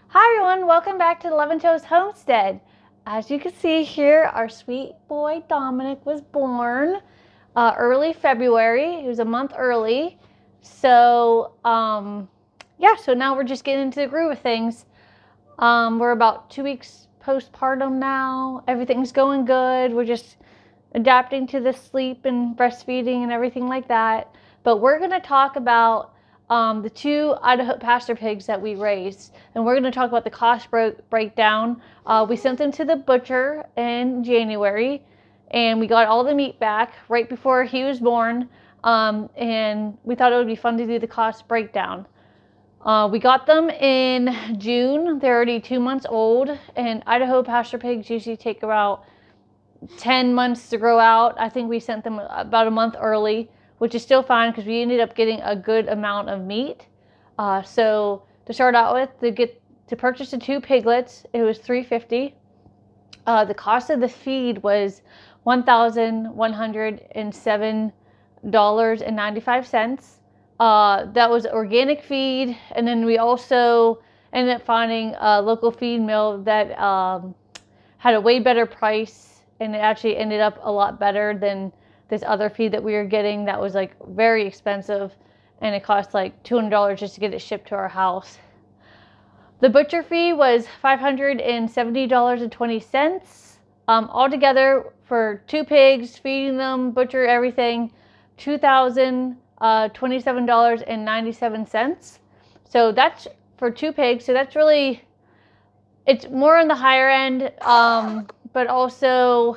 Hi everyone, welcome back to the 11 Toes Homestead. As you can see here, our sweet boy Dominic was born early February. He was a month early. So yeah, so now we're just getting into the groove of things. We're about 2 weeks postpartum now. Everything's going good. We're just adapting to the sleep and breastfeeding and everything like that. But we're going to talk about the 2 Idaho pasture pigs that we raised, and we're going to talk about the cost breakdown. We sent them to the butcher in January, and we got all the meat back right before he was born, and we thought it would be fun to do the cost breakdown. We got them in June. They're already 2 months old, and Idaho pasture pigs usually take about 10 months to grow out. I think we sent them about a month early, which is still fine because we ended up getting a good amount of meat. So to start out with, to purchase the 2 piglets, it was $350. The cost of the feed was $1,107.95. That was organic feed, and then we also ended up finding a local feed mill that had a way better price, and it actually ended up a lot better than this other feed that we were getting that was like very expensive, and it cost like $200 just to get it shipped to our house. The butcher fee was $570.20. Altogether for 2 pigs, feeding them, butcher, everything, $2,027.97. So that's for 2 pigs. So that's really, it's more on the higher end, but also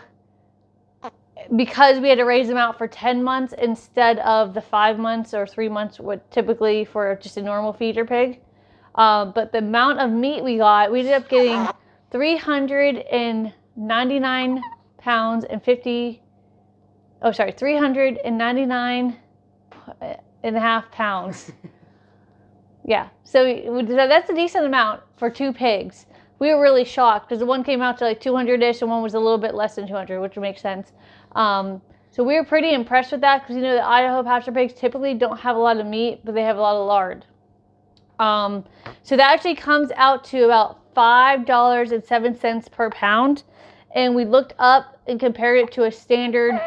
because we had to raise them out for 10 months instead of the 5 months or 3 months what typically for just a normal feeder pig. But the amount of meat we got, we ended up getting 399 pounds and 399 and a half pounds. Yeah, so that's a decent amount for 2 pigs. We were really shocked because the one came out to like 200-ish and one was a little bit less than 200, which makes sense. So we were pretty impressed with that because, you know, the Idaho pasture pigs typically don't have a lot of meat, but they have a lot of lard. So that actually comes out to about $5.07 per pound. And we looked up and compared it to a standard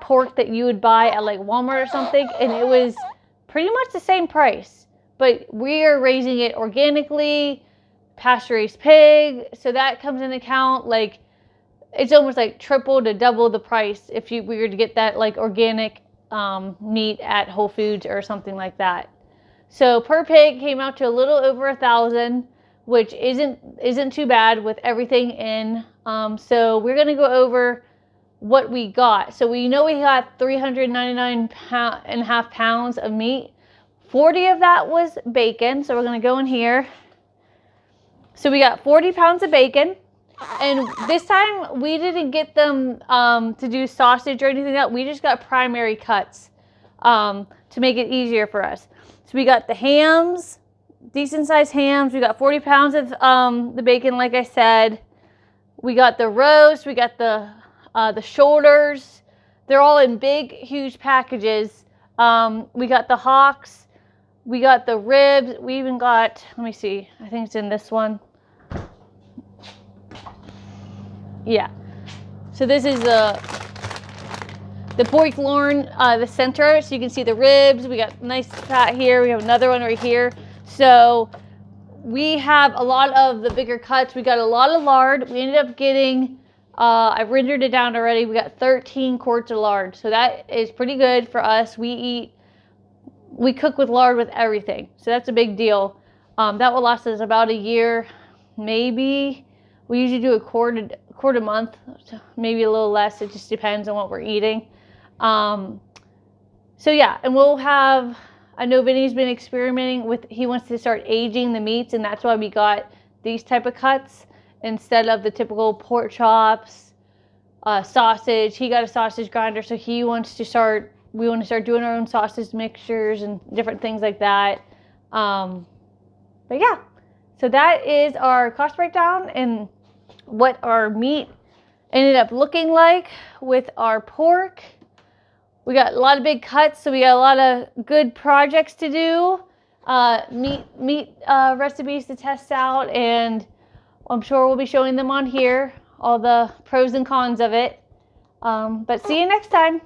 pork that you would buy at like Walmart or something, and it was pretty much the same price. But we are raising it organically, pasture-raised pig, so that comes into account. Like, it's almost like triple to double the price if we were to get that like organic meat at Whole Foods or something like that. So per pig came out to a little over $1,000, which isn't too bad with everything in. So we're gonna go over what we got. So we know we got 399 and a half pounds of meat. 40 of that was bacon. So we're gonna go in here. So we got 40 pounds of bacon. And this time we didn't get them to do sausage or anything like that. We just got primary cuts to make it easier for us. So we got the hams, decent sized hams. We got 40 pounds of the bacon, like I said. We got the roast. We got the shoulders. They're all in big, huge packages. We got the hocks. We got the ribs. We even got, let me see, I think it's in this one. Yeah. So this is the pork loin, the center. So you can see the ribs. We got nice fat here. We have another one right here. So we have a lot of the bigger cuts. We got a lot of lard. We ended up getting, I rendered it down already. We got 13 quarts of lard. So that is pretty good for us. We cook with lard with everything. So that's a big deal. That will last us about a year, maybe. We usually do a quart a month, maybe a little less. It just depends on what we're eating. So yeah, and we'll have, I know Vinny's been experimenting with, he wants to start aging the meats, and that's why we got these type of cuts instead of the typical pork chops, sausage. He got a sausage grinder, so we want to start doing our own sausage mixtures and different things like that. But yeah, so that is our cost breakdown and what our meat ended up looking like with our pork. We got a lot of big cuts, so we got a lot of good projects to do. meat recipes to test out, and I'm sure we'll be showing them on here, all the pros and cons of it. But see you next time.